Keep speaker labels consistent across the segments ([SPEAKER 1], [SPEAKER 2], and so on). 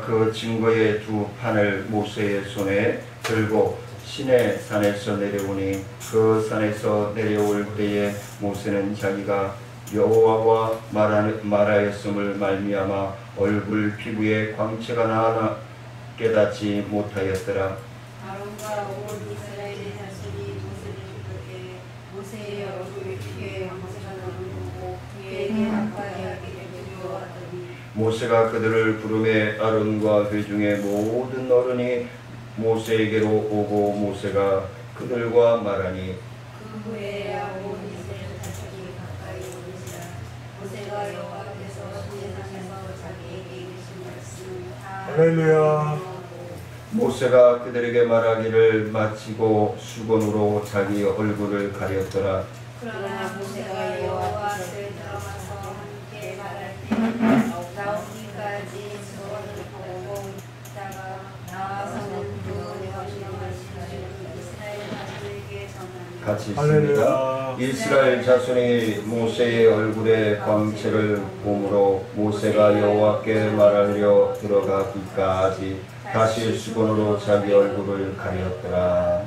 [SPEAKER 1] 그 증거의 두 판을 모세의 손에 들고 시내 산에서 내려오니 그 산에서 내려올 때에 모세는 자기가 여호와와 말하였음을 말미암아 얼굴 피부에 광채가 나나 깨닫지 못하였더라.
[SPEAKER 2] 아론과 온 이스라엘의 자손이 모세를 부르되 모세의 얼굴 피부에 광채가 나고 그에게 가까이하기를 두려워하더니
[SPEAKER 1] 모세가 그들을 부르매 아론과 회중의 모든 어른이 모세에게로 오고 모세가 그들과 말하니
[SPEAKER 2] 그 후에 온 이스라엘 자손이 가까이 오니라. 모세가 여호와께서 시내산에서 자기에게 이르신 말씀을 다
[SPEAKER 3] 할렐루야.
[SPEAKER 1] 모세가 그들에게 말하기를 마치고 수건으로 자기 얼굴을 가렸더라.
[SPEAKER 2] 그러나 모세가 여호와 앞에 들어가서 함께 말할 때 나오기까지 수건을 보고 있다가 나와서는 그 여호와의 말씀을 이스라엘 자손에게 전하니
[SPEAKER 1] 같이 있습니다.
[SPEAKER 3] 할렐루야.
[SPEAKER 1] 이스라엘 자손이 모세의 얼굴에 광채를 보므로 모세가 여호와께 말하려 들어가기까지 다시 수건으로 자기 얼굴을 가렸더라.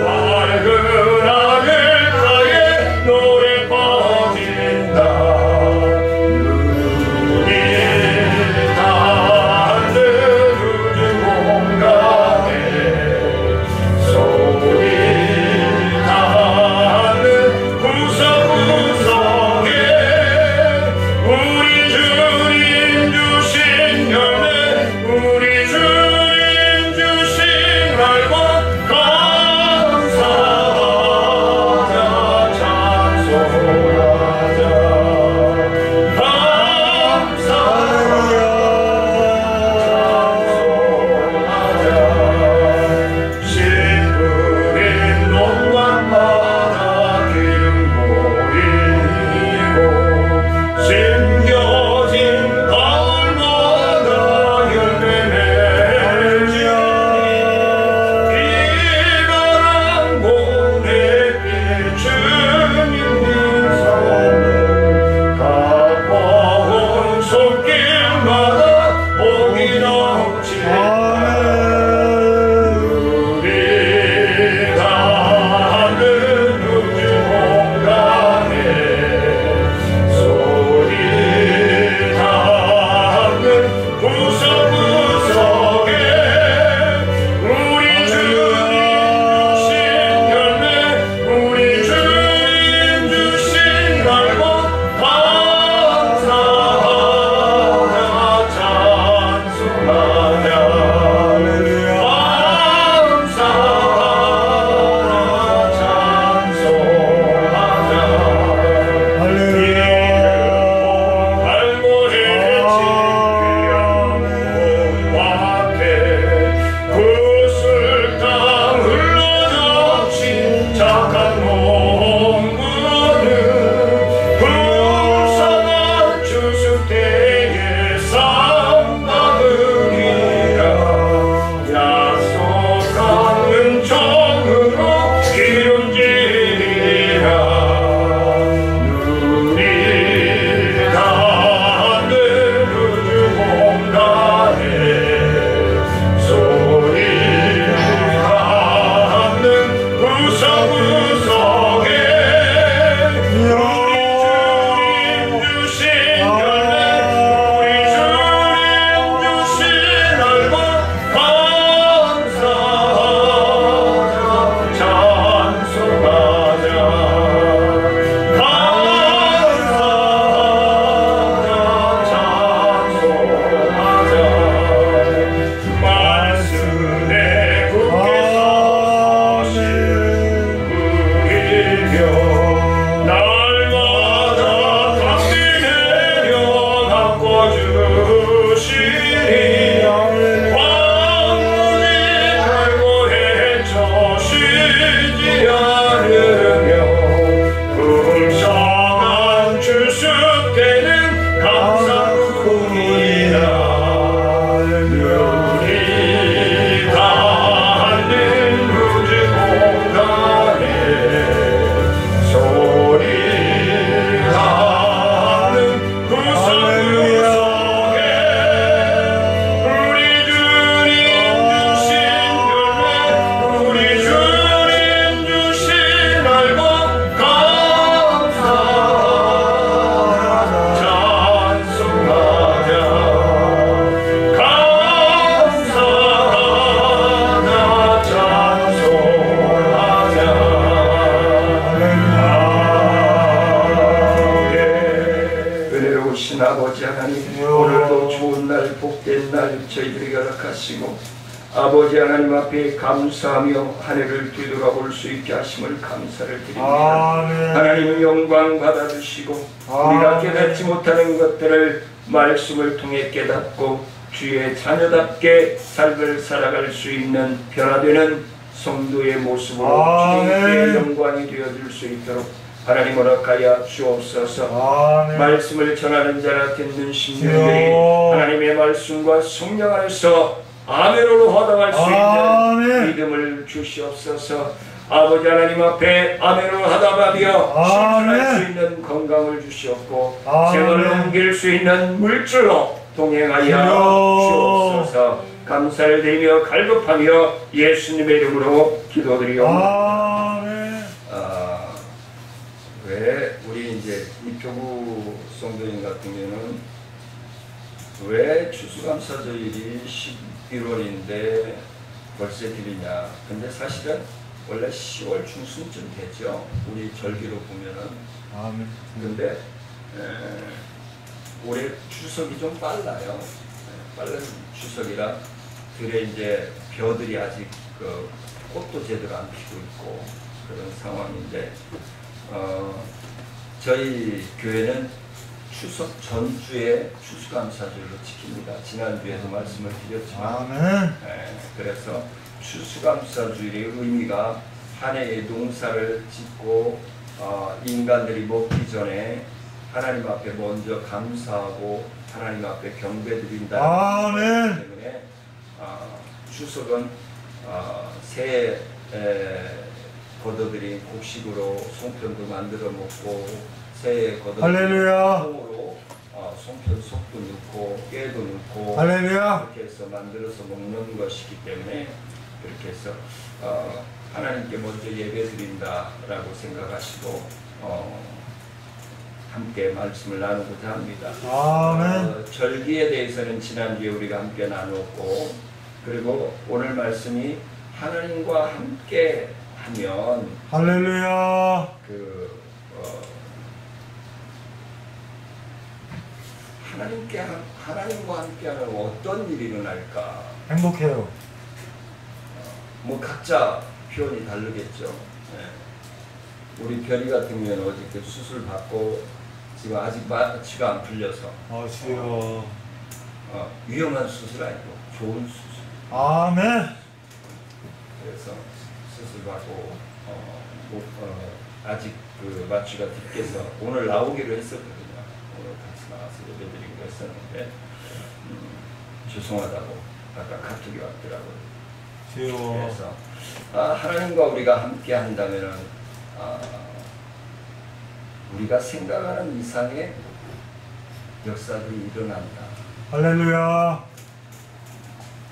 [SPEAKER 4] 밝은 하늘가에 노래방
[SPEAKER 1] 하시고 아버지 하나님 앞에 감사하며 한 해를 뒤돌아볼 수 있게 하심을 감사를 드립니다.
[SPEAKER 3] 아멘.
[SPEAKER 1] 하나님 영광 받아주시고 우리가 깨닫지 못하는 것들을 말씀을 통해 깨닫고 주의 자녀답게 삶을 살아갈 수 있는 변화되는 성도의 모습으로 주님께 영광이 되어줄 수 있도록 하나님 허락하여 주옵소서. 말씀을 전하는 자나 듣는 심령들이 하나님의 말씀과 성령 안에서 아멘으로 허당할 수 있는 믿음을 주시옵소서. 아버지 하나님 앞에 아멘으로 하다하며 실천할 수 있는 건강을 주시옵고 생을 옮길 수 있는 물질로 동행하여 주옵소서. 감사를 드리며 갈급하며 예수님의 이름으로 기도드리옵나이다. 왜 우리 이제 이표구 성도인 같은 경우는 왜 추수감사절일이 11월인데 벌써 드리냐? 근데 사실은 원래 10월 중순쯤 되죠. 우리 절기로 보면은. 근데 올해 추석이 좀 빨라요. 빠른 추석이라 들에 이제 벼들이 아직 그 꽃도 제대로 안 피고 있고 그런 상황인데 저희 교회는 추석 전주에 추수감사절로 지킵니다. 지난주에도 말씀을 드렸지만 그래서 추수감사주일의 의미가 한 해의 농사를 짓고 인간들이 먹기 전에 하나님 앞에 먼저 감사하고 하나님 앞에 경배드린다는 때문에 추석은 새해 걷어들인 곡식으로 송편도 만들어 먹고 새해 걷어들인 콩으로 송편 속도 넣고 깨도 넣고 그렇게 해서 만들어서 먹는 것이기 때문에 그렇게 해서 하나님께 먼저 예배드린다라고 생각하시고 함께 말씀을 나누고자 합니다. 절기에 대해서는 지난주에 우리가 함께 나누었고 그리고 오늘 말씀이 하나님과 함께 하면
[SPEAKER 3] 할렐루야.
[SPEAKER 1] 하나님과 함께하면 어떤 일이 일어날까?
[SPEAKER 3] 행복해요.
[SPEAKER 1] 뭐 각자 표현이 다르겠죠. 네. 우리 별이 같은 경우는 어저께 수술 받고 지금 아직 마취가 안 풀려서
[SPEAKER 3] 주여.
[SPEAKER 1] 위험한 수술 아니고 좋은 수술.
[SPEAKER 3] 아멘.
[SPEAKER 1] 그래서 수술 받고 아직 그 마취가 뒷께서 오늘 나오기로 했었거든요. 오늘 같이 나와서 예배드리기로 했었는데 죄송하다고 아까 카톡이 왔더라고요. 그래서 하나님과 우리가 함께 한다면은 우리가 생각하는 이상의 역사들이 일어난다.
[SPEAKER 3] 할렐루야.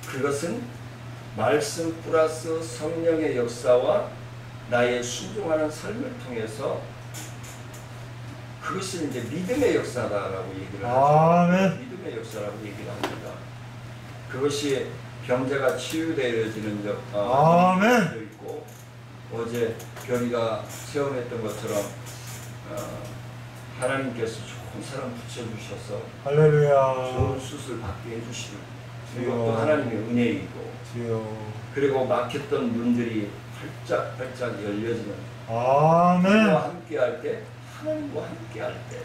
[SPEAKER 1] 그것은 말씀 플러스 성령의 역사와 나의 순종하는 삶을 통해서 그것이 이제 믿음의 역사다라고 얘기를 하죠. 믿음의 역사라고 얘기를 합니다. 그것이 병자가 치유되어지는 적도 있고 어제 별이가 체험했던 것처럼 하나님께서 좋은 사람 붙여주셔서
[SPEAKER 3] 할렐루야.
[SPEAKER 1] 좋은 수술 받게 해주시는 그것도 하나님의 은혜이고 그리고 막혔던 문들이 활짝 열려지는 하나님과 함께 할 때 하나님과 함께 할 때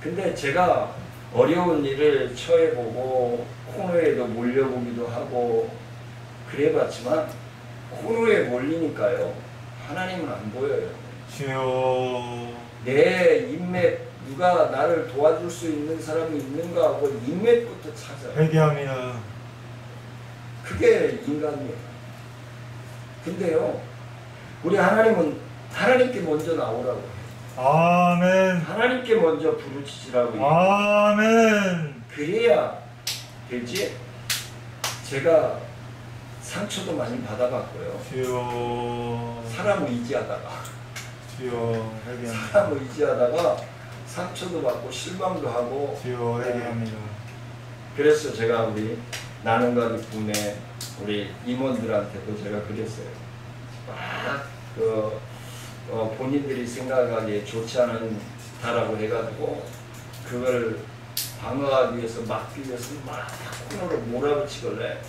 [SPEAKER 1] 근데 제가 어려운 일을 처해보고 코너에도 몰려보기도 하고 그래봤지만 코너에 몰리니까요 하나님은 안 보여요. 내 인맥 누가 나를 도와줄 수 있는 사람이 있는가 하고 인맥부터 찾아요.
[SPEAKER 3] 회개합니다.
[SPEAKER 1] 그게 인간이에요. 근데요 우리 하나님은 하나님께 먼저 나오라고 해요. 하나님께 먼저 부르짖으라고 해요. 그래야 되지. 제가 상처도 많이 받아봤고요. 사람 의지하다가 사람 의지하다가 상처도 받고 실망도 하고 그래서 제가 우리 나눔과 기쁨에 우리 임원들한테도 제가 그랬어요. 본인들이 생각하기에 좋지 않은 다라고 해가지고 그걸 방어하기 위해서 막기 위해서 막 코너로 몰아붙이길래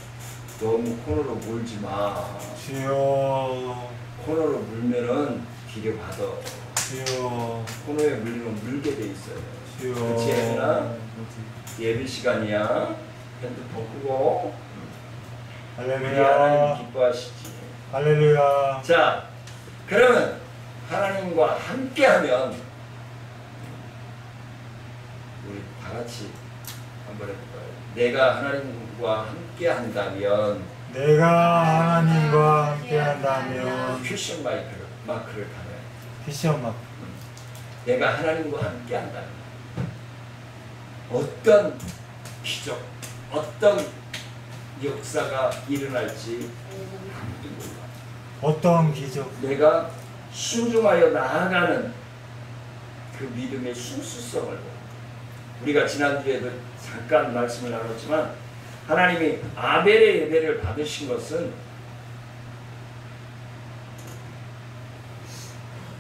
[SPEAKER 1] 너무 코너로 몰지 마.
[SPEAKER 3] 주여.
[SPEAKER 1] 코너로 물면은 뒤를 받아.
[SPEAKER 3] 주여.
[SPEAKER 1] 코너에 물리면 물게 돼 있어요.
[SPEAKER 3] 주여.
[SPEAKER 1] 그렇지 얘들아? 예배 시간이야. 핸드폰 끄고 우리 하나님
[SPEAKER 3] 할렐루야.
[SPEAKER 1] 기뻐하시지.
[SPEAKER 3] 할렐루야.
[SPEAKER 1] 자, 그러면 하나님과 함께하면 우리 다 같이 한번 해볼까요? 내가 하나님과 함께한다면
[SPEAKER 3] 내가 하나님과 함께한다면
[SPEAKER 1] 퀴션 마크를 달아요.
[SPEAKER 3] 피시엄 막
[SPEAKER 1] 내가 하나님과 함께한다면 어떤 기적, 어떤 역사가 일어날지 아무도 몰라.
[SPEAKER 3] 어떤 기적.
[SPEAKER 1] 내가 순종하여 나아가는 그 믿음의 순수성을 보고, 우리가 지난주에도 잠깐 말씀을 나눴지만 하나님이 아벨의 예배를 받으신 것은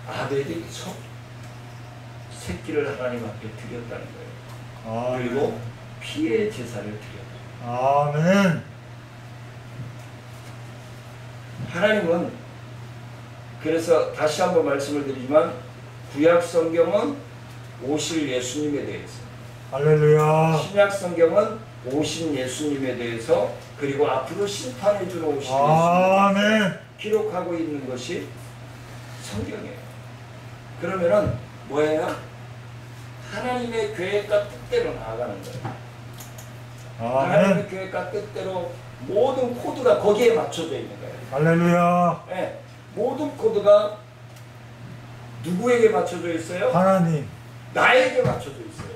[SPEAKER 1] 아벨이 첫 새끼를 하나님 앞에 드렸다는 거예요. 그리고 피의 제사를 드렸다.
[SPEAKER 3] 아멘.
[SPEAKER 1] 하나님은 그래서 다시 한번 말씀을 드리지만 구약 성경은 오실 예수님에 대해서,
[SPEAKER 3] 할렐루야.
[SPEAKER 1] 신약 성경은 오신 예수님에 대해서, 그리고 앞으로 심판해 주러 오신 예수님
[SPEAKER 3] 아멘.
[SPEAKER 1] 기록하고 있는 것이 성경이에요. 그러면은 뭐예요? 하나님의 계획과 뜻대로 나아가는 거예요. 하나님의
[SPEAKER 3] 아멘.
[SPEAKER 1] 계획과 뜻대로 모든 코드가 거기에 맞춰져 있는 거예요.
[SPEAKER 3] 할렐루야.
[SPEAKER 1] 네, 모든 코드가 누구에게 맞춰져 있어요?
[SPEAKER 3] 하나님.
[SPEAKER 1] 나에게 맞춰져 있어요.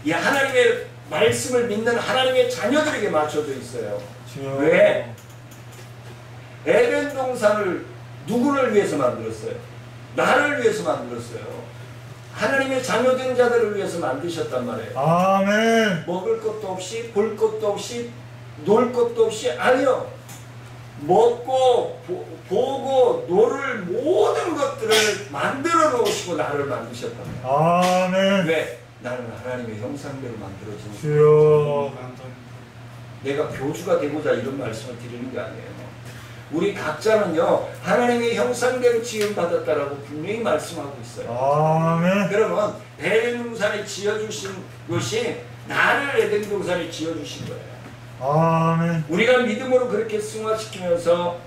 [SPEAKER 1] 이 하나님의 말씀을 믿는 하나님의 자녀들에게 맞춰져 있어요.
[SPEAKER 3] 주여.
[SPEAKER 1] 왜? 에덴 동산을 누구를 위해서 만들었어요? 나를 위해서 만들었어요. 하나님의 자녀된 자들을 위해서 만드셨단 말이에요.
[SPEAKER 3] 아멘.
[SPEAKER 1] 먹을 것도 없이, 볼 것도 없이, 놀 것도 없이, 아니요. 먹고 보고 놀을 모든 것들을 만들어 놓으시고 나를 만드셨단 말이에요.
[SPEAKER 3] 아멘.
[SPEAKER 1] 왜? 나는 하나님의 형상대로 만들어진
[SPEAKER 3] 주여. 감사합니다.
[SPEAKER 1] 내가 교주가 되고자 이런 말씀을 드리는 게 아니에요. 우리 각자는요 하나님의 형상대로 지음받았다라고 분명히 말씀하고 있어요.
[SPEAKER 3] 아멘.
[SPEAKER 1] 그러면 에덴 동산에 지어주신 것이 나를 에덴 동산에 지어주신 거예요.
[SPEAKER 3] 아멘.
[SPEAKER 1] 우리가 믿음으로 그렇게 승화시키면서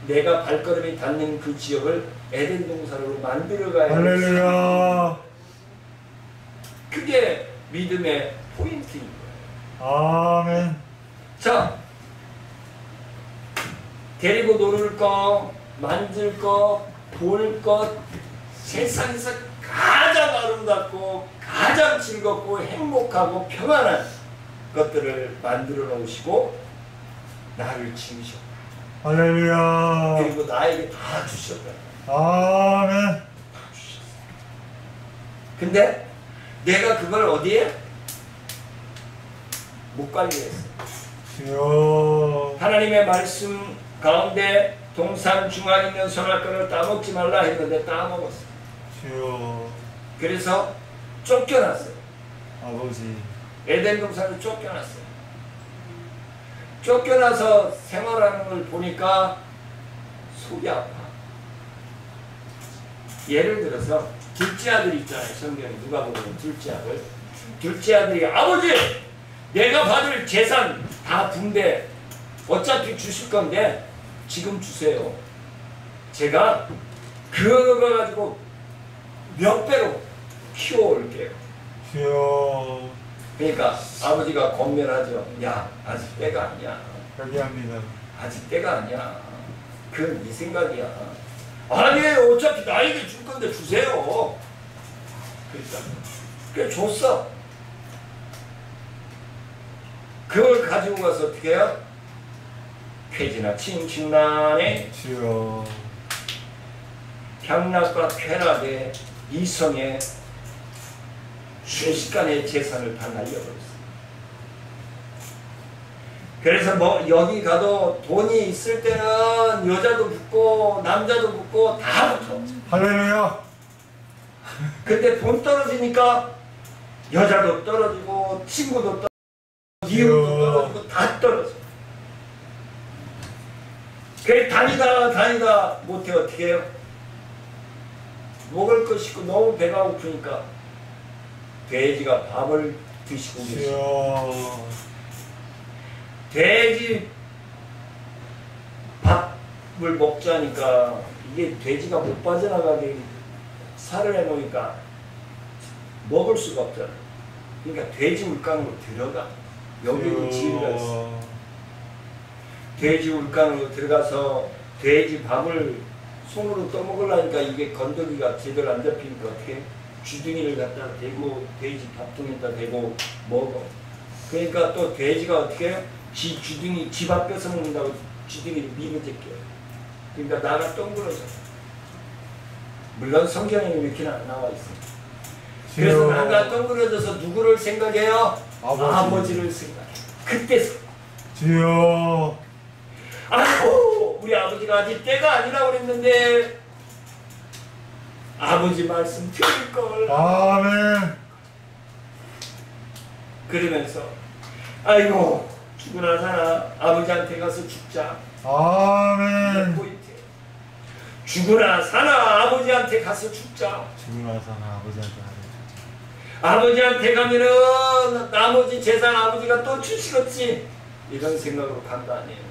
[SPEAKER 1] 내가 발걸음이 닿는 그 지역을 에덴 동산으로 만들어가야 합니다.
[SPEAKER 3] 할렐루야.
[SPEAKER 1] 그게 믿음의 포인트인 거예요.
[SPEAKER 3] 아멘.
[SPEAKER 1] 자, 데리고 놀을 거, 만질 거, 볼 것, 세상에서 가장 아름답고 가장 즐겁고 행복하고 평안한 것들을 만들어 놓으시고 나를 지으셨고
[SPEAKER 3] 할렐루야.
[SPEAKER 1] 그리고 나에게 다 주셨다.
[SPEAKER 3] 아멘.
[SPEAKER 1] 다 주셨어요. 근데 내가 그걸 어디에? 못 관리했어.
[SPEAKER 3] 주여.
[SPEAKER 1] 하나님의 말씀 가운데 동산 중앙에 있는 선악과를 따먹지 말라 했는데 따먹었어.
[SPEAKER 3] 주여.
[SPEAKER 1] 그래서 쫓겨났어요.
[SPEAKER 3] 아버지.
[SPEAKER 1] 에덴 동산을 쫓겨났어요. 쫓겨나서 생활하는 걸 보니까 속이 아파. 예를 들어서 둘째 아들 있잖아요. 성경에 누가 보면 둘째 아들. 둘째 아들이 아버지! 내가 받을 재산 다 분배 어차피 주실 건데 지금 주세요. 제가 그거 가지고 몇 배로 키워올게요.
[SPEAKER 3] 주여.
[SPEAKER 1] 그러니까 아버지가 권면하죠. 야, 아직 때가 아니야.
[SPEAKER 3] 회개합니다.
[SPEAKER 1] 아직 때가 아니야. 그건 네 생각이야. 아니에요. 어차피 나에게 줄 건데 주세요. 그러니까 그래 줬어. 그걸 가지고 가서 어떻게 해요? 쾌지나 칭칭난에
[SPEAKER 3] 주여.
[SPEAKER 1] 향락과 쾌락의 이성의 순식간에 재산을 다 날려버렸어요. 그래서 뭐 여기 가도 돈이 있을 때는 여자도 붙고 남자도 붙고 다 붙어.
[SPEAKER 3] 할렐루야.
[SPEAKER 1] 근데 돈 떨어지니까 여자도 떨어지고 친구도 떨어지고 이웃도 떨어지고 다 떨어져. 그래 다니다 못해 어떻게 해요? 먹을 것 있고 너무 배가 고프니까 돼지가 밥을 드시고 계세요. 돼지 밥을 먹자니까 이게 돼지가 못 빠져나가게 살을 해놓으니까 먹을 수가 없잖아. 그러니까 돼지 울강으로 들어가. 여기는 지위가 있어. 돼지 울강으로 들어가서 돼지 밥을 손으로 떠먹으려니까 이게 건더기가 제대로 안 잡히니까 어떻게 주둥이를 갖다 대고 돼지 밥통에다 대고 먹어. 그러니까 또 돼지가 어떻게 해요? 지 주둥이 지밥 뺏어 먹는다고 주둥이를 밀어 제껴. 그러니까 나가 덩그러져. 물론 성경에는 이렇게 나와 있어. 그래서 나가 덩그러져서 누구를 생각해요? 아버지를 생각해. 그때서
[SPEAKER 3] 주여
[SPEAKER 1] 아이고 우리 아버지가 아직 때가 아니라고 그랬는데 아버지 말씀 들을걸.
[SPEAKER 3] 아멘.
[SPEAKER 1] 그러면서 아이고 죽으나 사나 아버지한테 가서 죽자.
[SPEAKER 3] 아멘.
[SPEAKER 1] 포인트. 죽으나 사나 아버지한테 가서 죽자.
[SPEAKER 3] 죽으나 사나 아버지한테 가서 죽자.
[SPEAKER 1] 아버지한테 가면은 나머지 재산 아버지가 또 주시겠지. 이런 생각으로 간 거 아니에요.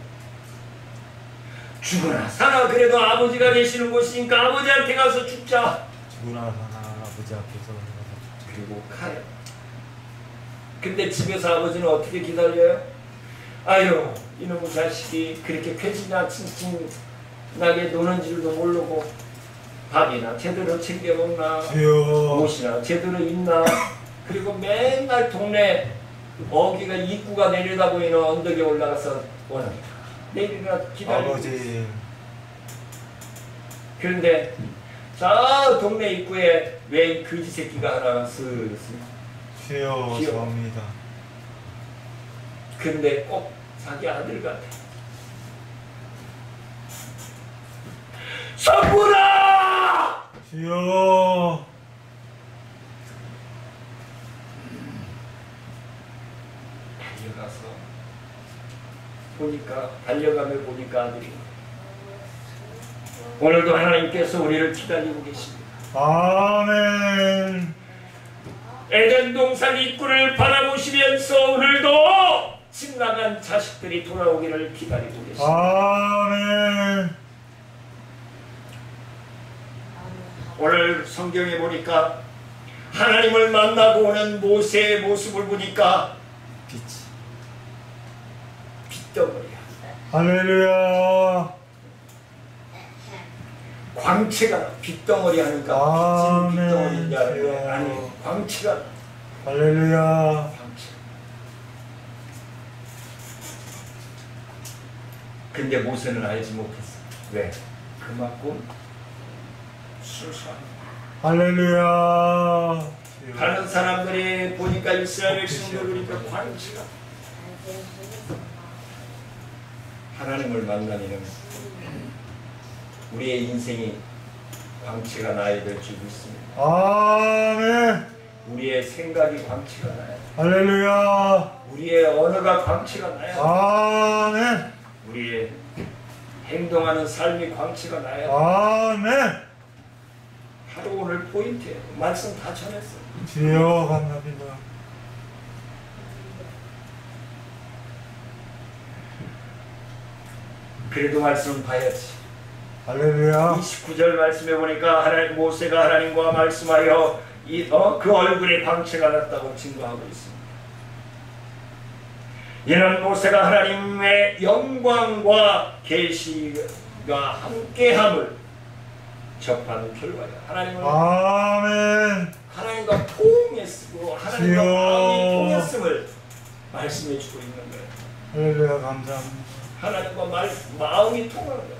[SPEAKER 1] 죽으나 사나 그래도 아버지가 계시는 곳이니까 아버지한테 가서 죽자.
[SPEAKER 3] 죽으나 사나 아버지 앞에서 가서 죽자.
[SPEAKER 1] 그리고 가요. 근데 집에서 아버지는 어떻게 기다려요? 아유 이놈의 자식이 그렇게 쾌지나 칭칭나게 노는 줄도 모르고 밥이나 제대로 챙겨 먹나 옷이나 제대로 입나. 그리고 맨날 동네 어귀가 입구가 내려다 보이는 언덕에 올라가서 원합니다. 내일이나 기다리고.
[SPEAKER 3] 아버지.
[SPEAKER 1] 그런데 저 동네 입구에 웬 거지 새끼가 하나가 쓱
[SPEAKER 3] 주여 죄송합니다.
[SPEAKER 1] 근데 꼭 자기 아들 같아. 성부라!
[SPEAKER 3] 주여
[SPEAKER 1] 달려가서 보니까 달려가며 보니까 아들이 오늘도 하나님께서 우리를 기다리고 계십니다.
[SPEAKER 3] 아멘.
[SPEAKER 1] 에덴 동산 입구를 바라보시면서 오늘도 집 나간 자식들이 돌아오기를 기다리고 계십니다.
[SPEAKER 3] 아멘.
[SPEAKER 1] 오늘 성경에 보니까 하나님을 만나고 오는 모세의 모습을 보니까 빛덩어리야.
[SPEAKER 3] 할렐루야.
[SPEAKER 1] 광채가 빛덩어리 하니까 빛은 빛덩어리인 줄 알고 아니 광채가
[SPEAKER 3] 할렐루야.
[SPEAKER 1] 광채. 근데 모세는 알지 못했어. 왜? 그만큼 순수한
[SPEAKER 3] 할렐루야.
[SPEAKER 1] 다른 사람들이 보니까 이스라엘 백성들 보니까 광채가 하나님을 만나면 우리의 인생이 광채가 나야 될 줄 믿습니다.
[SPEAKER 3] 아멘.
[SPEAKER 1] 우리의 생각이 광채가 나야 돼.
[SPEAKER 3] 할렐루야.
[SPEAKER 1] 우리의 언어가 광채가 나야 돼.
[SPEAKER 3] 아멘.
[SPEAKER 1] 우리의 행동하는 삶이 광채가 나야 돼.
[SPEAKER 3] 아멘.
[SPEAKER 1] 하루 오늘 포인트예요. 말씀 다 전했어.
[SPEAKER 3] 주여 감사합니다.
[SPEAKER 1] 그래도 말씀은 봐야지.
[SPEAKER 3] 할렐루야.
[SPEAKER 1] 29절 말씀에 보니까 모세가 하나님과 말씀하여 그 얼굴에 광채가 났다고 증거하고 있습니다. 이는 모세가 하나님의 영광과 계시가 함께함을 접한 결과야. 하나님과 통했고 하나님과 마음이 통했음을 말씀해주고 있는 거예요.
[SPEAKER 3] 할렐루야 감사합니다.
[SPEAKER 1] 하나님과 마음이 통하는 거예요.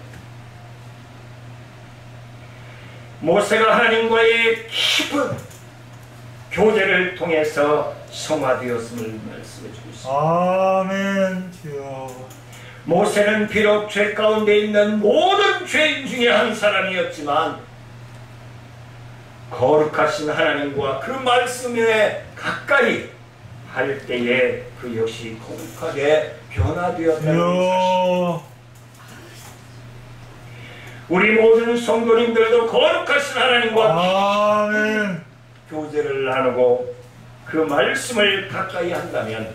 [SPEAKER 1] 모세가 하나님과의 깊은 교제를 통해서 성화되었음을 말씀해주고 있습니다.
[SPEAKER 3] 아멘. 주여.
[SPEAKER 1] 모세는 비록 죄 가운데 있는 모든 죄인 중에 한 사람이었지만 거룩하신 하나님과 그 말씀에 가까이 할 때에 그 역시 거룩하게 변화되었다는 사실.
[SPEAKER 3] 주여.
[SPEAKER 1] 우리 모든 성도님들도 거룩하신 하나님과
[SPEAKER 3] 아멘.
[SPEAKER 1] 교제를 나누고 그 말씀을 가까이 한다면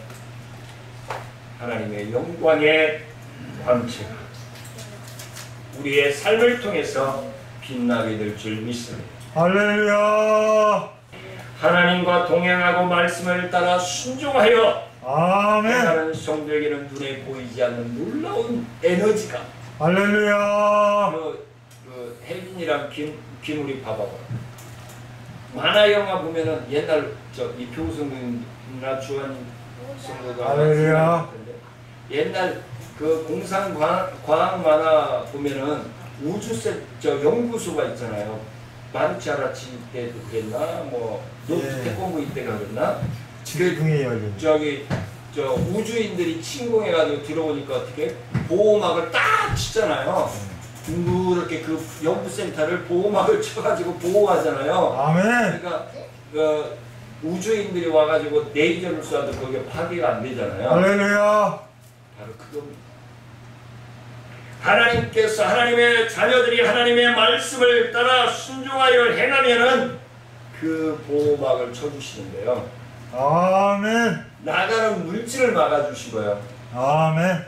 [SPEAKER 1] 하나님의 영광의 광채가 우리의 삶을 통해서 빛나게 될 줄 믿습니다.
[SPEAKER 3] 할렐루야.
[SPEAKER 1] 하나님과 동행하고 말씀을 따라 순종하여
[SPEAKER 3] 아멘.
[SPEAKER 1] 행하는 성도에게는 눈에 보이지 않는 놀라운 에너지가
[SPEAKER 3] 할렐루야.
[SPEAKER 1] 그 혜진이랑 김우리 봐봐봐. 만화 영화 보면은 옛날 이 교성이나 주한 성도가
[SPEAKER 3] 할렐루야.
[SPEAKER 1] 옛날 그 공상 과학 만화 보면은 우주세 연구소가 있잖아요. 마르차라치 때도 그랬나 뭐 노트
[SPEAKER 3] 예.
[SPEAKER 1] 태권부 때가 그랬나?
[SPEAKER 3] 지붕이 열린.
[SPEAKER 1] 우주인들이 침공해가지고 들어오니까 어떻게 보호막을 딱 치잖아요. 둥그렇게 그 연구센터를 보호막을 쳐가지고 보호하잖아요.
[SPEAKER 3] 아멘.
[SPEAKER 1] 그러니까 우주인들이 와가지고 레이저를 쏴도 거기에 파괴가 안 되잖아요.
[SPEAKER 3] 할렐루야.
[SPEAKER 1] 바로 그겁니다. 하나님께서 하나님의 자녀들이 하나님의 말씀을 따라 순종하여 행하면은 그 보호막을 쳐주시는데요.
[SPEAKER 3] 아멘.
[SPEAKER 1] 나가는 물질을 막아주시고요.
[SPEAKER 3] 아멘.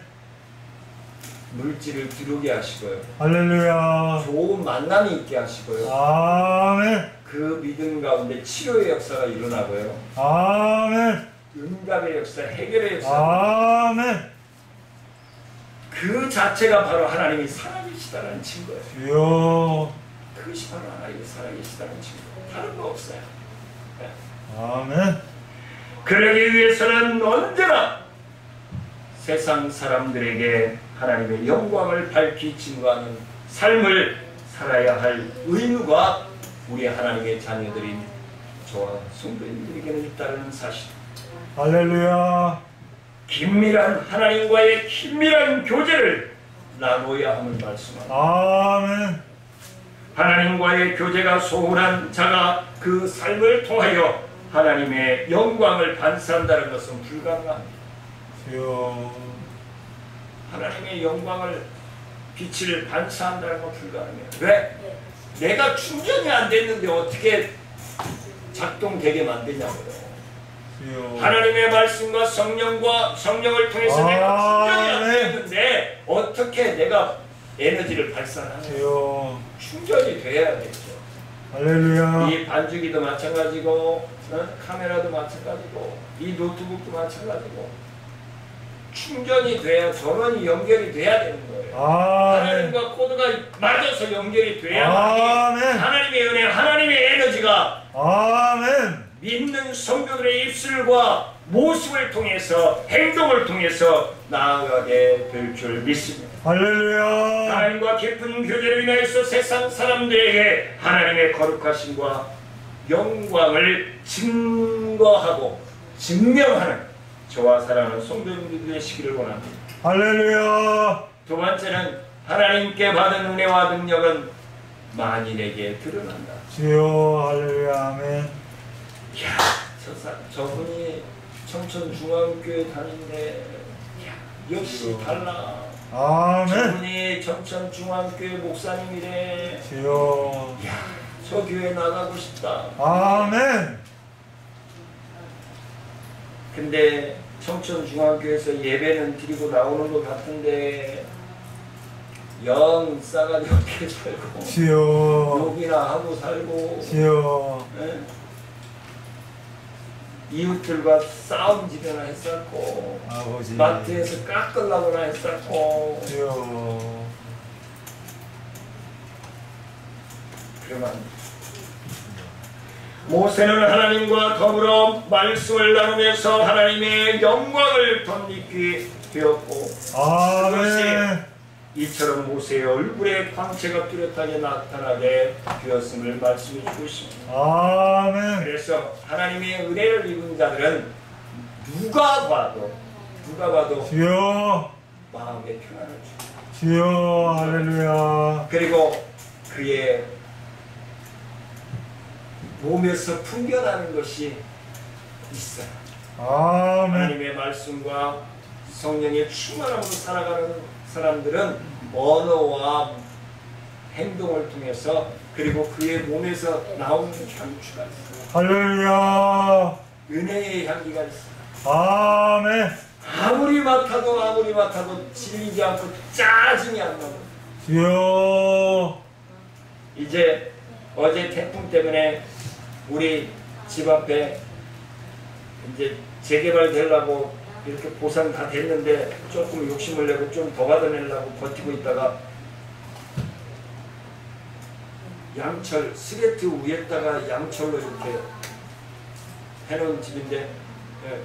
[SPEAKER 1] 물질을 들어오게 하시고요.
[SPEAKER 3] 할렐루야.
[SPEAKER 1] 좋은 만남이 있게 하시고요.
[SPEAKER 3] 아멘.
[SPEAKER 1] 그 믿음 가운데 치료의 역사가 일어나고요.
[SPEAKER 3] 아멘.
[SPEAKER 1] 응답의 역사, 해결의 역사.
[SPEAKER 3] 아멘.
[SPEAKER 1] 그 자체가 바로 하나님이 살아계시다는 증거예요.
[SPEAKER 3] 주여.
[SPEAKER 1] 그것이 바로 하나님이 살아계시다는 증거. 다른 거 없어요. 네.
[SPEAKER 3] 아멘.
[SPEAKER 1] 그러기 위해서는 언제나 세상 사람들에게 하나님의 영광을 밝히 증거하는 삶을 살아야 할 의무가 우리 하나님의 자녀들인 저와 성도님들에게는 있다는 사실.
[SPEAKER 3] 할렐루야.
[SPEAKER 1] 긴밀한 하나님과의 긴밀한 교제를 나눠야 함을 말씀합니다.
[SPEAKER 3] 아멘.
[SPEAKER 1] 하나님과의 교제가 소홀한 자가 그 삶을 통하여 하나님의 영광을 반사한다는 것은 불가능합니다.
[SPEAKER 3] 주여.
[SPEAKER 1] 하나님의 영광을 빛을 반사한다는 건 불가능해요. 왜? 내가 충전이 안 됐는데 어떻게 작동되게 만드냐고요.
[SPEAKER 3] 주여.
[SPEAKER 1] 하나님의 말씀과 성령을 통해서 내가 충전이 안
[SPEAKER 3] 아멘.
[SPEAKER 1] 됐는데 어떻게 내가 에너지를 발산하냐.
[SPEAKER 3] 주여.
[SPEAKER 1] 충전이 돼야겠죠.
[SPEAKER 3] 할렐루야.
[SPEAKER 1] 이 반주기도 마찬가지고 카메라도 마찬가지고 이 노트북도 마찬가지고 충전이 돼야 전원이 연결이 돼야 되는 거예요.
[SPEAKER 3] 아멘.
[SPEAKER 1] 하나님과 코드가 맞아서 연결이 돼야
[SPEAKER 3] 아멘.
[SPEAKER 1] 하나님의 은혜, 하나님의 에너지가
[SPEAKER 3] 아멘.
[SPEAKER 1] 믿는 성도들의 입술과 모습을 통해서 행동을 통해서 나아가게 될 줄 믿습니다.
[SPEAKER 3] 할렐루야.
[SPEAKER 1] 하나님과 깊은 교제로 인하여서 세상 사람들에게 하나님의 거룩하심과 영광을 증거하고 증명하는 저와 사랑하는 성도님들 되시기를 원합니다.
[SPEAKER 3] 할렐루야.
[SPEAKER 1] 두 번째는 하나님께 받은 은혜와 능력은 만인에게 드러난다.
[SPEAKER 3] 주여. 할렐루야. 아멘.
[SPEAKER 1] 이야, 저분이 청천중앙교회 다니는데 역시 달라.
[SPEAKER 3] 아멘.
[SPEAKER 1] 저분이 청천중앙교회 목사님이래.
[SPEAKER 3] 주여.
[SPEAKER 1] 이야, 저 교회 나가고 싶다.
[SPEAKER 3] 아멘.
[SPEAKER 1] 근데 청천중앙교회에서 예배는 드리고 나오는 것 같은데 영 싸가지 없게 살고
[SPEAKER 3] 주여.
[SPEAKER 1] 욕이나 하고 살고
[SPEAKER 3] 주여.
[SPEAKER 1] 예? 이웃들과 싸움지거나 했었고
[SPEAKER 3] 아버지.
[SPEAKER 1] 마트에서 깎으려고나 했었고
[SPEAKER 3] 주여.
[SPEAKER 1] 그러면 모세는 하나님과 더불어 말씀을 나누면서 하나님의 영광을 덧입게 되었고
[SPEAKER 3] 아멘.
[SPEAKER 1] 이처럼 모세의 얼굴에 광채가 뚜렷하게 나타나게 되었음을 말씀해 주고 있습니다.
[SPEAKER 3] 아멘.
[SPEAKER 1] 그래서 하나님의 은혜를 입은 자들은 누가 봐도
[SPEAKER 3] 주여.
[SPEAKER 1] 마음의 평안을 줍니다.
[SPEAKER 3] 주여. 할렐루야.
[SPEAKER 1] 그리고 그의 몸에서 풍겨나는 것이 있어요.
[SPEAKER 3] 아멘.
[SPEAKER 1] 하나님의 말씀과 성령의 충만함으로 살아가는 사람들은 언어와 행동을 통해서 그리고 그의 몸에서 나오는 향기가 있어요.
[SPEAKER 3] 할렐루야.
[SPEAKER 1] 은혜의 향기가 있어요.
[SPEAKER 3] 아멘.
[SPEAKER 1] 아무리 맡아도 질리지 않고 짜증이 안 나고.
[SPEAKER 3] 주여.
[SPEAKER 1] 이제 어제 태풍 때문에 우리 집 앞에 이제 재개발 되려고 이렇게 보상 다 됐는데 조금 욕심을 내고 좀 더 받아내려고 버티고 있다가 양철 스레트 위에다가 양철로 이렇게 해놓은 집인데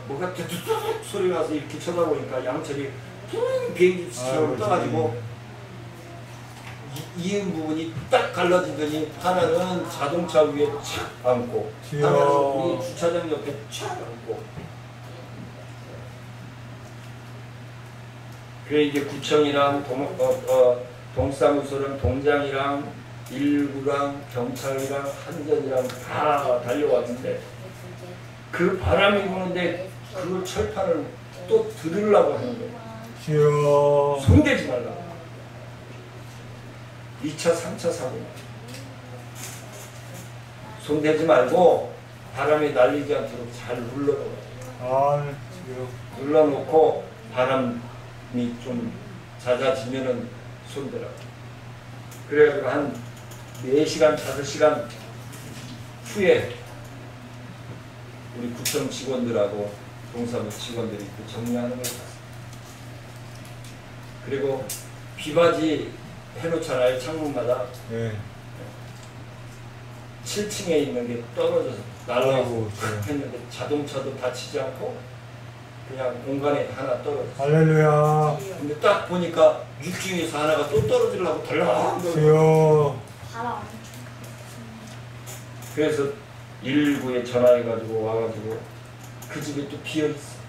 [SPEAKER 1] 뭐가 뚝뚝 소리가 나서 이렇게 쳐다보니까 양철이 비행기처럼 떠가지고 이은 부분이 딱 갈라지더니 하나는 자동차 위에 착 앉고 하나는 우리 주차장 옆에 착 앉고. 그래 이제 구청이랑 동사무소랑 동장이랑 일구랑 경찰이랑 한전이랑 다 달려왔는데 그 바람이 부는데 그 철판을 또 들으려고 하는 거예요.
[SPEAKER 3] 주여.
[SPEAKER 1] 손대지 말라고. 2차, 3차 사고. 손대지 말고 바람이 날리지 않도록 잘 눌러놓아요.
[SPEAKER 3] 아멘. 주여.
[SPEAKER 1] 눌러놓고 바람이 좀 잦아지면은 손대라고. 그래가지고 한 4시간, 5시간 후에 우리 구청 직원들하고 동사무소 직원들이 그 정리하는 걸 봤어요. 그리고 비바지 해놓잖아요, 창문마다.
[SPEAKER 3] 네.
[SPEAKER 1] 7층에 있는 게 떨어져서 날아가고 했는데 자동차도 다치지 않고 그냥 공간에 하나 떨어졌어요.
[SPEAKER 3] 할렐루야.
[SPEAKER 1] 근데 딱 보니까 6층에서 하나가 또 떨어지려고 덜렁.
[SPEAKER 3] 주여.
[SPEAKER 1] 그래서 119에 전화해가지고 와가지고 그 집에 또 비어있어.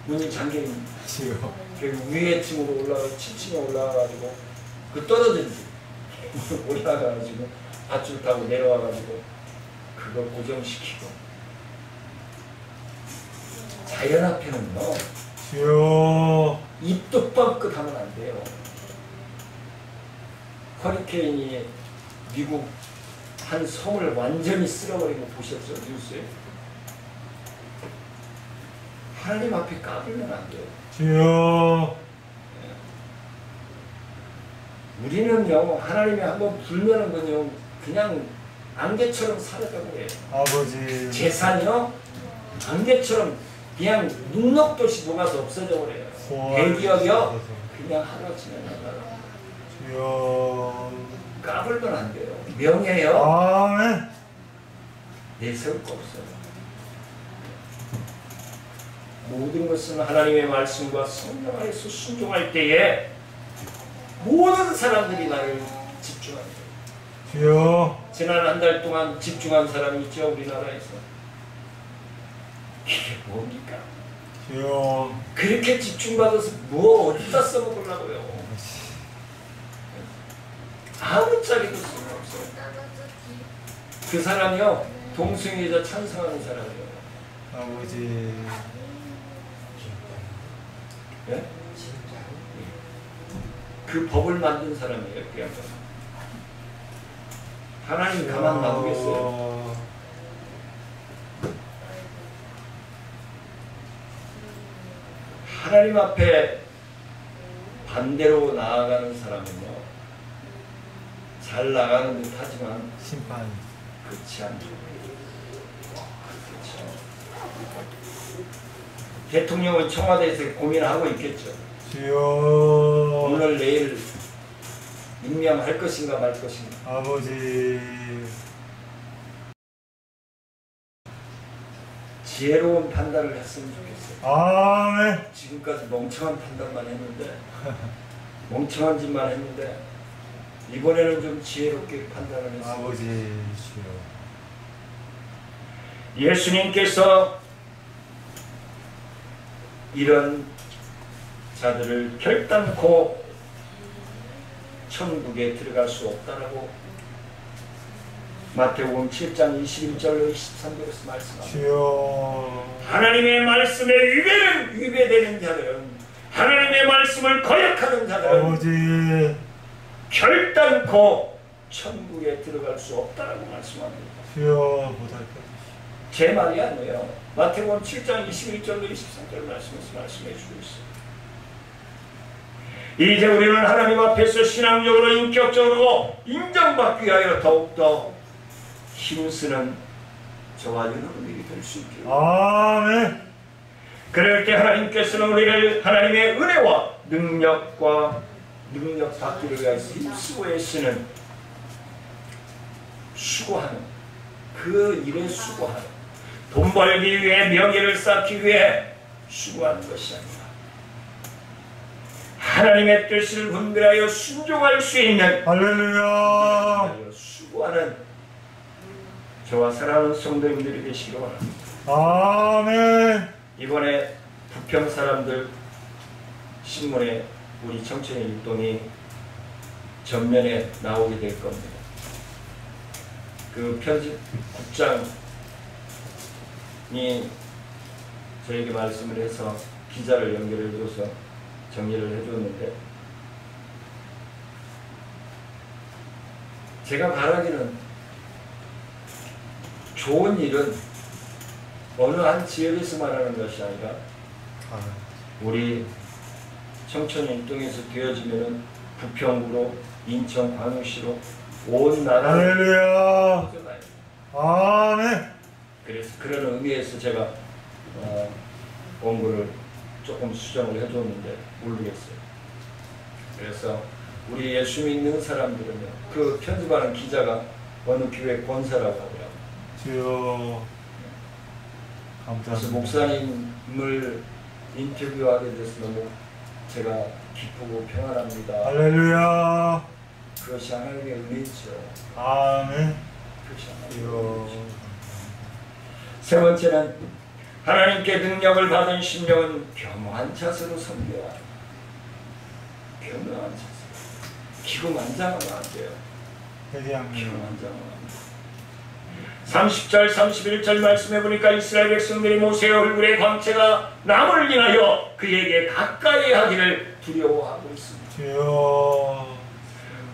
[SPEAKER 1] 문이 잠겨있는.
[SPEAKER 3] 주여.
[SPEAKER 1] 그리고 위에 층으로 올라가 7층에 올라가가지고 그 떨어진 집 올라가가지고 밧줄 타고 내려와가지고 그걸 고정시키고. 자연 앞에는요
[SPEAKER 3] 주여.
[SPEAKER 1] 입도 뻥끗 하면 안 돼요. 허리케인이 미국 한 성을 완전히 쓸어버린 거 보셨죠? 뉴스에? 하나님 앞에 까불면 안 돼요.
[SPEAKER 3] 주여.
[SPEAKER 1] 우리는요 하나님이 한번 불면은 건요 그냥 안개처럼 사라져버려요.
[SPEAKER 3] 아버지.
[SPEAKER 1] 재산이요 안개처럼 그냥 눈녹듯이 녹아서 없어져 버려요. 대기업이요 그냥 하루아침에 나가요.
[SPEAKER 3] 주여.
[SPEAKER 1] 까불면 안 돼요. 명예요
[SPEAKER 3] 아멘.
[SPEAKER 1] 내세울 거 없어요. 모든 것은 하나님의 말씀과 성령 안에서 순종할 때에 모든 사람들이 나를 집중한다.
[SPEAKER 3] 주여.
[SPEAKER 1] 지난 한 달 동안 집중한 사람이 있죠, 우리나라에서. 이게 뭡니까?
[SPEAKER 3] 주여.
[SPEAKER 1] 그렇게 집중받아서 뭐 어디다 써먹으려고요? 아무 짝에도 쓸모없어요. 그 사람이요 동승이자 찬성하는 사람이에요.
[SPEAKER 3] 아버지.
[SPEAKER 1] 예? 그 법을 만든 사람이에요. 그 양반. 하나님 가만 놔두겠어요? 하나님 앞에 반대로 나아가는 사람은요 잘 나가는 듯 하지만
[SPEAKER 3] 심판.
[SPEAKER 1] 그렇지 않죠. 그렇죠. 대통령은 청와대에서 고민하고 있겠죠.
[SPEAKER 3] 주여.
[SPEAKER 1] 오늘 내일 임명할 것인가 말 것인가.
[SPEAKER 3] 아버지.
[SPEAKER 1] 지혜로운 판단을 했으면 좋겠어요.
[SPEAKER 3] 아멘.
[SPEAKER 1] 지금까지 멍청한 판단만 했는데 멍청한 짓만 했는데 이번에는 좀 지혜롭게 판단을 했어요.
[SPEAKER 3] 아버지. 주여.
[SPEAKER 1] 예수님께서 이런 자들을 결단코 천국에 들어갈 수 없다라고 마태복음 7장 21절로 23절에서 말씀합니다.
[SPEAKER 3] 주여.
[SPEAKER 1] 하나님의 말씀에 위배되는 자들은, 하나님의 말씀을 거역하는 자들은
[SPEAKER 3] 아버지.
[SPEAKER 1] 결단코 천국에 들어갈 수 없다라고 말씀합니다.
[SPEAKER 3] 주여 보살펴.
[SPEAKER 1] 제 말이 아니에요. 마태복음 7장 21절로 23절 말씀에서 말씀해 주고 있어요. 이제 우리는 하나님 앞에서 신앙적으로 인격적으로 인정받기 위하여 더욱더 힘쓰는 저와 여러분들이 될 수 있기를.
[SPEAKER 3] 아멘.
[SPEAKER 1] 그럴 때 하나님께서는 우리를 하나님의 은혜와 능력 받기를 위해서 힘쓰고 애쓰는, 수고하는, 그 일에 수고하는, 돈 벌기 위해, 명예를 쌓기 위해 수고하는 것이 아니라 하나님의 뜻을 분별하여 순종할 수 있는,
[SPEAKER 3] 할렐루야.
[SPEAKER 1] 수고하는 저와 사랑하는 성도님들이 되시기 바랍니다.
[SPEAKER 3] 아멘.
[SPEAKER 1] 이번에 부평 사람들 신문에 우리 청천의 일동이 전면에 나오게 될 겁니다. 그 편집국장이 저에게 말씀을 해서 기자를 연결해줘서 정리를 해줬는데, 제가 바라기는 좋은 일은 어느 한 지역에서만 하는 것이 아니라 우리 청천 일동에서 되어지면은 부평구로, 인천, 광역시로 온 나라.
[SPEAKER 3] 할렐루야. 아멘.
[SPEAKER 1] 그래서 그런 의미에서 제가 원고를 조금 수정을 해줬는데 모르겠어요. 그래서 우리 예수 믿는 사람들은요, 그 편집하는 기자가 어느 교회 권사라고 하더라고요.
[SPEAKER 3] 주여.
[SPEAKER 1] 그래서
[SPEAKER 3] 감사합니다.
[SPEAKER 1] 목사님을 인터뷰하게 돼서 너무 제가 기쁘고 평안합니다.
[SPEAKER 3] 할렐루야.
[SPEAKER 1] 그것이 하나님의 은혜죠.
[SPEAKER 3] 아멘.
[SPEAKER 1] 그것이 하나님의
[SPEAKER 3] 주여.
[SPEAKER 1] 은혜죠. 세 번째는 하나님께 능력을 받은 심령은 겸허한 자세로 섬겨야 합니다. 겸허한 자세. 기고만장하면 안 돼요.
[SPEAKER 3] 회개합니다.
[SPEAKER 1] 기고만장하면 안 돼요. 30절 31절 말씀해 보니까 이스라엘 백성들이 모세의 얼굴에 광채가 남을 인하여 그에게 가까이 하기를 두려워하고 있습니다.
[SPEAKER 3] 주여.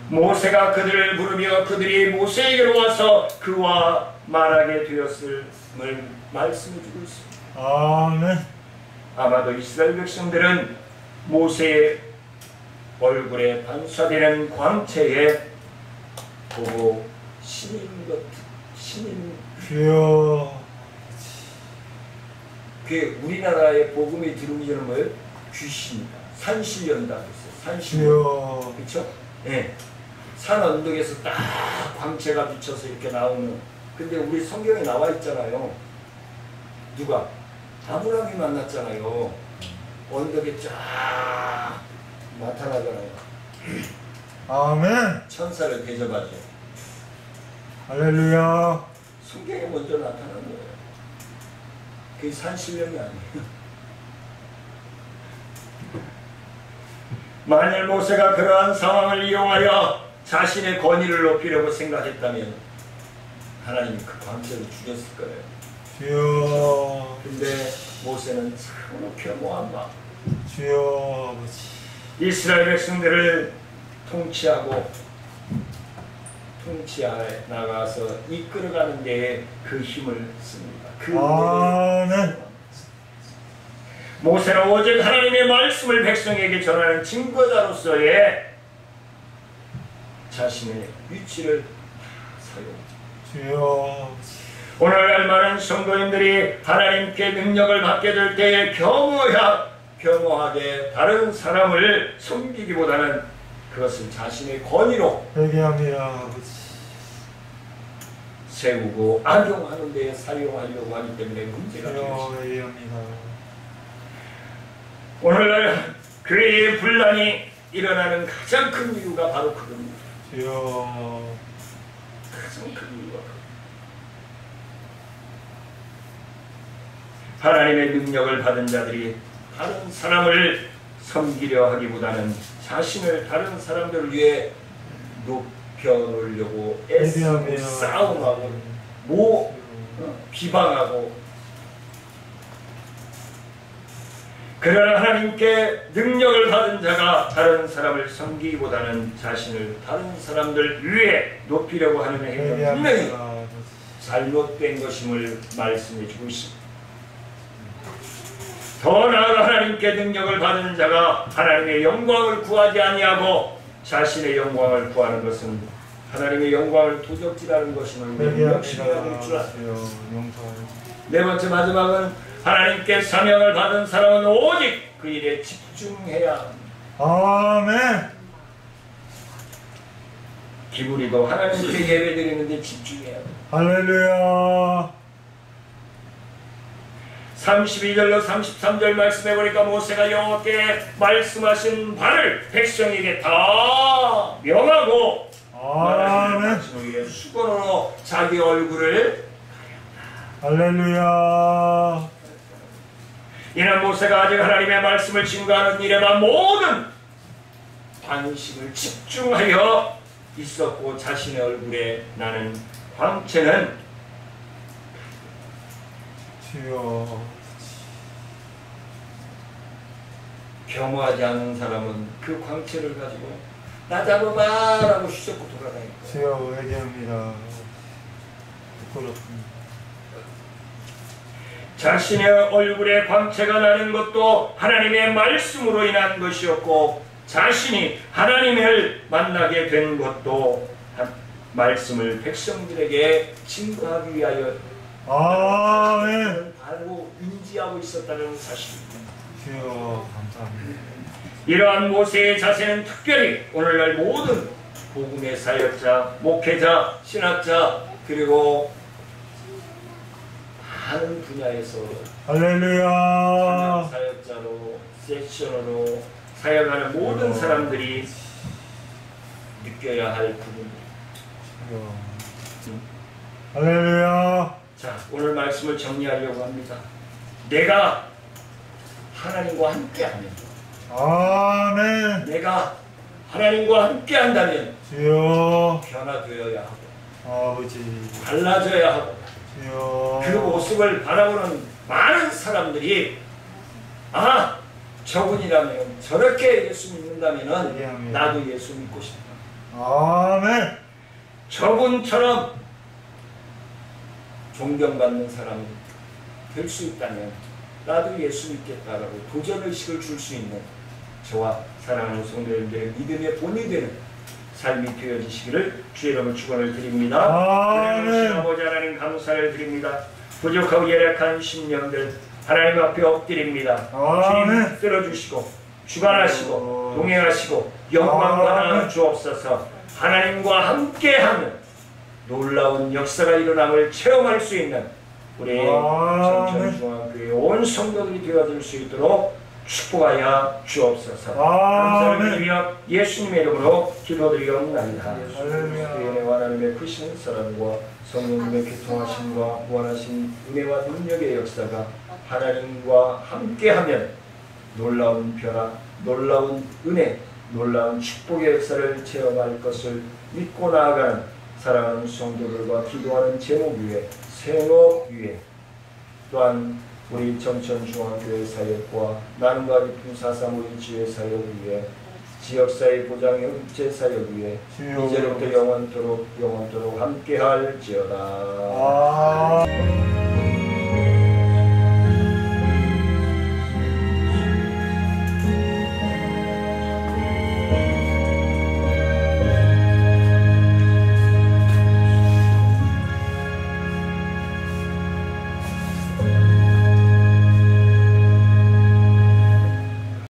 [SPEAKER 1] 모세가 그들을 부르며 그들이 모세에게로 와서 그와 말하게 되었음을 말씀해 주고 있습니다.
[SPEAKER 3] 아멘.
[SPEAKER 1] 아마도 이스라엘 백성들은 모세의 얼굴에 반사되는 광채에 보고 신인
[SPEAKER 3] 주여.
[SPEAKER 1] 그 우리나라의 복음이 들어오기 전에 뭐예요? 귀신이다. 산신련다 그랬어요. 산신련.
[SPEAKER 3] 주여.
[SPEAKER 1] 그렇죠? 예. 산 언덕에서 딱 광채가 비쳐서 이렇게 나오는. 근데 우리 성경에 나와 있잖아요. 누가? 아브라함이 만났잖아요. 언덕에 쫙 나타나잖아요.
[SPEAKER 3] 아멘.
[SPEAKER 1] 천사를 대접하죠.
[SPEAKER 3] 할렐루야.
[SPEAKER 1] 성경에 먼저 나타난 거예요. 그게 산신령이 아니에요. 만일 모세가 그러한 상황을 이용하여 자신의 권위를 높이려고 생각했다면 하나님이 그 광채를 죽였을 거예요.
[SPEAKER 3] 주여.
[SPEAKER 1] 근데 모세는 참으로 겸허한 마음,
[SPEAKER 3] 주여. 아버지.
[SPEAKER 1] 이스라엘 백성들을 통치하에 나가서 이끌어가는 데에 그 힘을 씁니다. 그
[SPEAKER 3] 아멘.
[SPEAKER 1] 모세는 오직 하나님의 말씀을 백성에게 전하는 증거자로서의 자신의 위치를 사용합니다.
[SPEAKER 3] 주여.
[SPEAKER 1] 오늘날 많은 성도님들이 하나님께 능력을 받게 될 때에 겸허하게 다른 사람을 섬기기보다는 그것을 자신의 권위로
[SPEAKER 3] 회개합니다. 아버지.
[SPEAKER 1] 세우고 악용하는 데에 사용하려고 하기 때문에 문제가
[SPEAKER 3] 주여.
[SPEAKER 1] 되겠습니다.
[SPEAKER 3] 회개합니다.
[SPEAKER 1] 오늘날 교회의 분란이 일어나는 가장 큰 이유가 바로 그겁니다.
[SPEAKER 3] 주여.
[SPEAKER 1] 가장 큰 이유가 그겁니다. 하나님의 능력을 받은 자들이 다른 사람을 섬기려 하기보다는 자신을 다른 사람들을 위해 높이 지켜놓으려고 애쓰고 싸움하고 비방하고, 그러나 하나님께 능력을 받은 자가 다른 사람을 섬기기보다는 자신을 다른 사람들 위에 높이려고 하는 행위는 분명히 잘못된 것임을 말씀해 주고 있습니다. 더 나아가 하나님께 능력을 받은 자가 하나님의 영광을 구하지 아니하고 자신의 영광을 구하는 것은 하나님의 영광을 도적질하는 것임을 명심해야 될 줄 아세요. 네 번째 마지막은 하나님께 사명을 받은 사람은 오직 그 일에 집중해야 합니다.
[SPEAKER 3] 아멘.
[SPEAKER 1] 기분이도 하나님께 예배드리는데 집중해야 합니다.
[SPEAKER 3] 할렐루야.
[SPEAKER 1] 32절로 33절 말씀해 보니까 모세가 여호와께 말씀하신 바를 백성에게 다 명하고
[SPEAKER 3] 아멘.
[SPEAKER 1] 수건으로 자기 얼굴을
[SPEAKER 3] 할렐루야.
[SPEAKER 1] 이는 모세가 아직 하나님의 말씀을 증거하는 일에만 모든 관심을 집중하여 있었고 자신의 얼굴에 나는 광채는
[SPEAKER 3] 주여.
[SPEAKER 1] 겸허하지 않은 사람은 그 광채를 가지고 나 잡아봐 라고 휘젓고 돌아다닐 거예요.
[SPEAKER 3] 주여 회개합니다. 부끄럽습니다.
[SPEAKER 1] 자신의 얼굴에 광채가 나는 것도 하나님의 말씀으로 인한 것이었고 자신이 하나님을 만나게 된 것도 말씀을 백성들에게 증거하기 위하여
[SPEAKER 3] 아멘.
[SPEAKER 1] 바로 인지하고 있었다는 사실입니다.
[SPEAKER 3] 주여 감사합니다.
[SPEAKER 1] 이러한 모세의 자세는 특별히 오늘날 모든 복음의 사역자, 목회자, 신학자 그리고 많은 분야에서
[SPEAKER 3] 할렐루야.
[SPEAKER 1] 사역자로 세션으로 사역하는 모든 사람들이 느껴야 할 부분입니다.
[SPEAKER 3] 할렐루야.
[SPEAKER 1] 자, 오늘 말씀을 정리하려고 합니다. 내가 하나님과 함께하면,
[SPEAKER 3] 아멘.
[SPEAKER 1] 내가 하나님과 함께한다면
[SPEAKER 3] 주여.
[SPEAKER 1] 변화되어야 하고
[SPEAKER 3] 아버지.
[SPEAKER 1] 달라져야 하고
[SPEAKER 3] 주여.
[SPEAKER 1] 그 모습을 바라보는 많은 사람들이 아, 저분이라면 저렇게 예수 믿는다면 나도 예수 믿고 싶다.
[SPEAKER 3] 아멘.
[SPEAKER 1] 저분처럼 존경받는 사람이 될 수 있다면 나도 예수 믿겠다라고 도전의식을 줄 수 있는 저와 사랑하는 성도님들의 믿음의 본이 되는 삶이 되어지시기를 주의 이름으로 축원을 드립니다.
[SPEAKER 3] 아멘.
[SPEAKER 1] 아버지 하나님 감사를 드립니다. 부족하고 열악한 심령들 하나님 앞에 엎드립니다.
[SPEAKER 3] 아멘.
[SPEAKER 1] 주님 들어주시고 주관하시고 동행하시고 영광 받아 주옵소서. 하나님과 함께하는 놀라운 역사가 일어남을 체험할 수 있는 우리 정천중앙교회 온 성도들이 되어줄 수 있도록 축복하여 주옵소서. 감사를 드리며 예수님의 이름으로 기도드리옵나이다. 주의 하나님의 크신 사랑과 성령님의 교통하심과 무한하신 은혜와 능력의 역사가 하나님과 함께하면 놀라운 변화, 놀라운 은혜, 놀라운 축복의 역사를 체험할 것을 믿고 나아가는 사랑하는 성도들과 기도하는 제목 위에 생업 위에 또한 우리 정천중앙교회 사역과 나눔과 깊은 사사모임지회 사역 위에 지역사회 보장의 흑제 사역 위에 이제로부터 영원토록 함께할지어다.